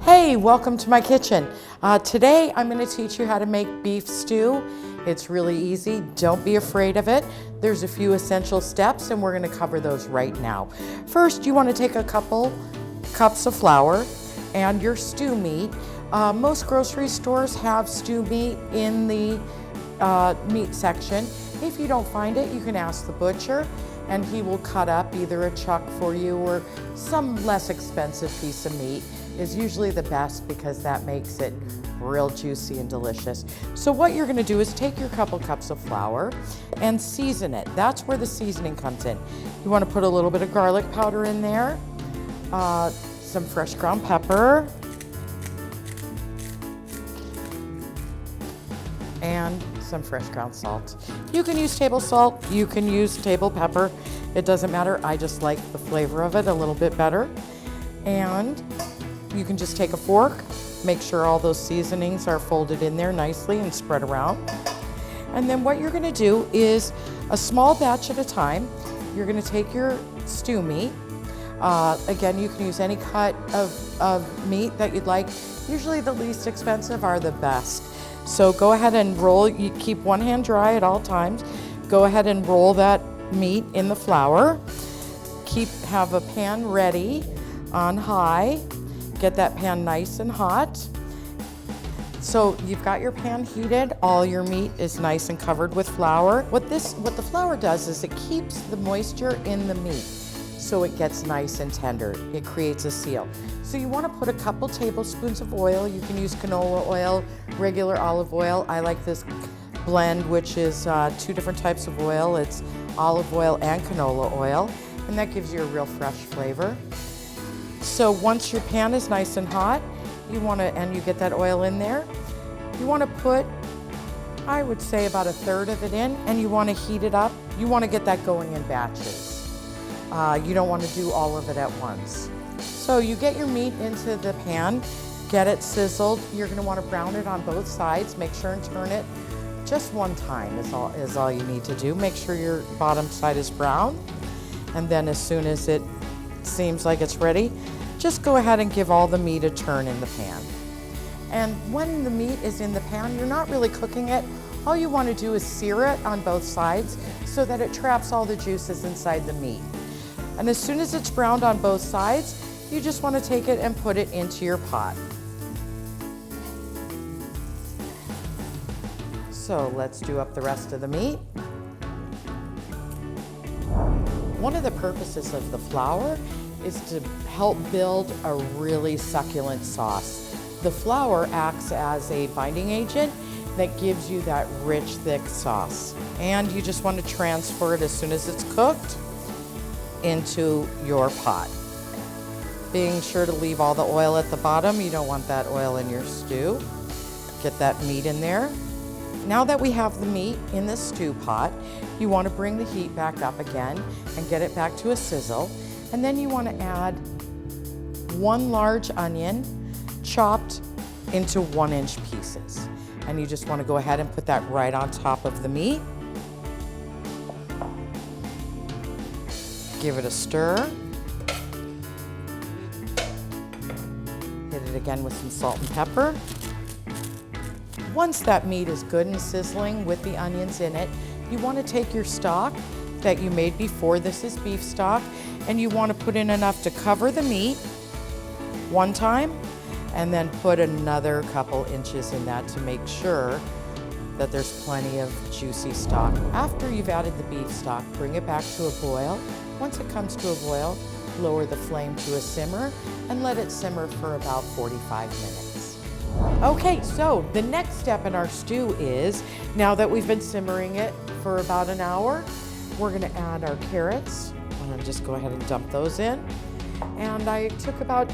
Hey, welcome to my kitchen. Today I'm going to teach you how to make beef stew. It's really easy. Don't be afraid of it. There's a few essential steps and we're going to cover those right now. First, you want to take a couple cups of flour and your stew meat. Most grocery stores have stew meat in the meat section. If you don't find it, you can ask the butcher and he will cut up either a chuck for you or some less expensive piece of meat is usually the best because that makes it real juicy and delicious. So what you're gonna do is take your couple cups of flour and season it. That's where the seasoning comes in. You wanna put a little bit of garlic powder in there, some fresh ground pepper, and some fresh ground salt. You can use table salt, you can use table pepper. It doesn't matter, I just like the flavor of it a little bit better. And you can just take a fork, make sure all those seasonings are folded in there nicely and spread around. And then what you're gonna do is a small batch at a time. You're gonna take your stew meat. Again, you can use any cut of meat that you'd like. Usually the least expensive are the best. So go ahead and roll, you keep one hand dry at all times. Go ahead and roll that meat in the flour. Have a pan ready on high. Get that pan nice and hot. So you've got your pan heated, all your meat is nice and covered with flour. What the flour does is it keeps the moisture in the meat so it gets nice and tender. It creates a seal. So you want to put a couple tablespoons of oil. You can use canola oil, regular olive oil. I like this blend, which is two different types of oil. It's olive oil and canola oil, and that gives you a real fresh flavor. So once your pan is nice and hot, and you get that oil in there, you want to put, I would say about a third of it in, and you want to heat it up. You want to get that going in batches. You don't want to do all of it at once. So you get your meat into the pan, get it sizzled. You're going to want to brown it on both sides. Make sure and turn it just one time is all you need to do. Make sure your bottom side is brown. And then as soon as it seems like it's ready, just go ahead and give all the meat a turn in the pan. And when the meat is in the pan, you're not really cooking it. All you want to do is sear it on both sides so that it traps all the juices inside the meat. And as soon as it's browned on both sides, you just want to take it and put it into your pot. So let's do up the rest of the meat. One of the purposes of the flour is to help build a really succulent sauce. The flour acts as a binding agent that gives you that rich, thick sauce. And you just want to transfer it as soon as it's cooked into your pot. Being sure to leave all the oil at the bottom. You don't want that oil in your stew. Get that meat in there. Now that we have the meat in the stew pot, you want to bring the heat back up again and get it back to a sizzle. And then you want to add one large onion chopped into 1-inch pieces. And you just want to go ahead and put that right on top of the meat. Give it a stir. Hit it again with some salt and pepper. Once that meat is good and sizzling with the onions in it, you want to take your stock that you made before. This is beef stock, and you want to put in enough to cover the meat one time, and then put another couple inches in that to make sure that there's plenty of juicy stock. After you've added the beef stock, bring it back to a boil. Once it comes to a boil, lower the flame to a simmer and let it simmer for about 45 minutes. Okay, so the next step in our stew is, now that we've been simmering it for about an hour, we're gonna add our carrots. I'm gonna just go ahead and dump those in. And I took about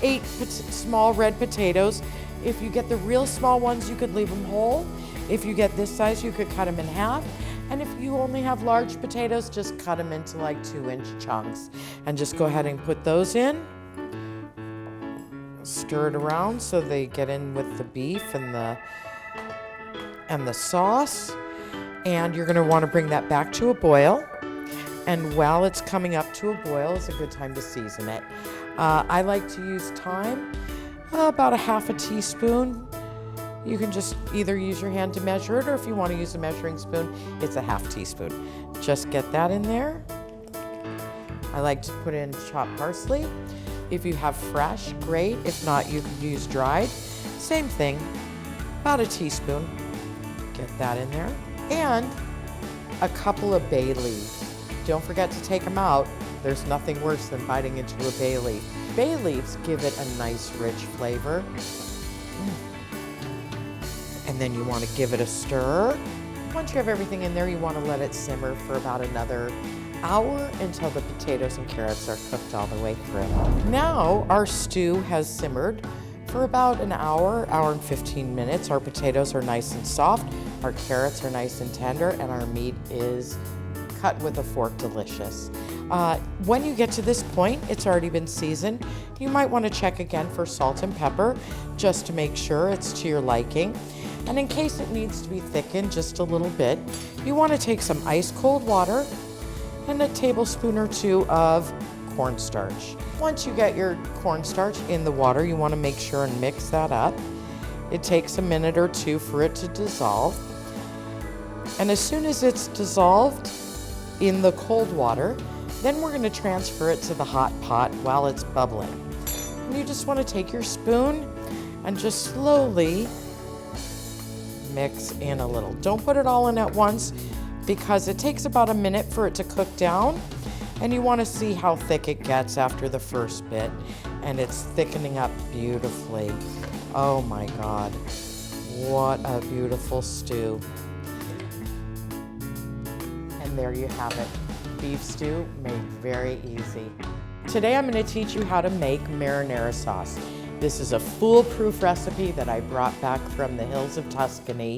8 small red potatoes. If you get the real small ones, you could leave them whole. If you get this size, you could cut them in half. And if you only have large potatoes, just cut them into like 2-inch chunks. And just go ahead and put those in. Stir it around so they get in with the beef and the sauce. And you're gonna wanna bring that back to a boil. And while it's coming up to a boil, it's a good time to season it. I like to use thyme about a half a teaspoon. You can just either use your hand to measure it, or if you want to use a measuring spoon, it's a half teaspoon. Just get that in there. I like to put in chopped parsley. If you have fresh, great. If not, you can use dried. Same thing, about a teaspoon. Get that in there. And a couple of bay leaves. Don't forget to take them out. There's nothing worse than biting into a bay leaf. Bay leaves give it a nice, rich flavor. And then you want to give it a stir. Once you have everything in there, you want to let it simmer for about another hour until the potatoes and carrots are cooked all the way through. Now our stew has simmered for about an hour, hour and 15 minutes. Our potatoes are nice and soft, our carrots are nice and tender, and our meat is cut with a fork delicious. When you get to this point, it's already been seasoned. You might want to check again for salt and pepper just to make sure it's to your liking. And in case it needs to be thickened just a little bit, you want to take some ice cold water and a tablespoon or two of cornstarch. Once you get your cornstarch in the water, you want to make sure and mix that up. It takes a minute or two for it to dissolve. And as soon as it's dissolved in the cold water, then we're going to transfer it to the hot pot while it's bubbling. And you just want to take your spoon and just slowly mix in a little. Don't put it all in at once because it takes about a minute for it to cook down, and you want to see how thick it gets after the first bit, and it's thickening up beautifully. Oh my God, what a beautiful stew. And there you have it, beef stew made very easy. Today I'm going to teach you how to make marinara sauce. This is a foolproof recipe that I brought back from the hills of Tuscany.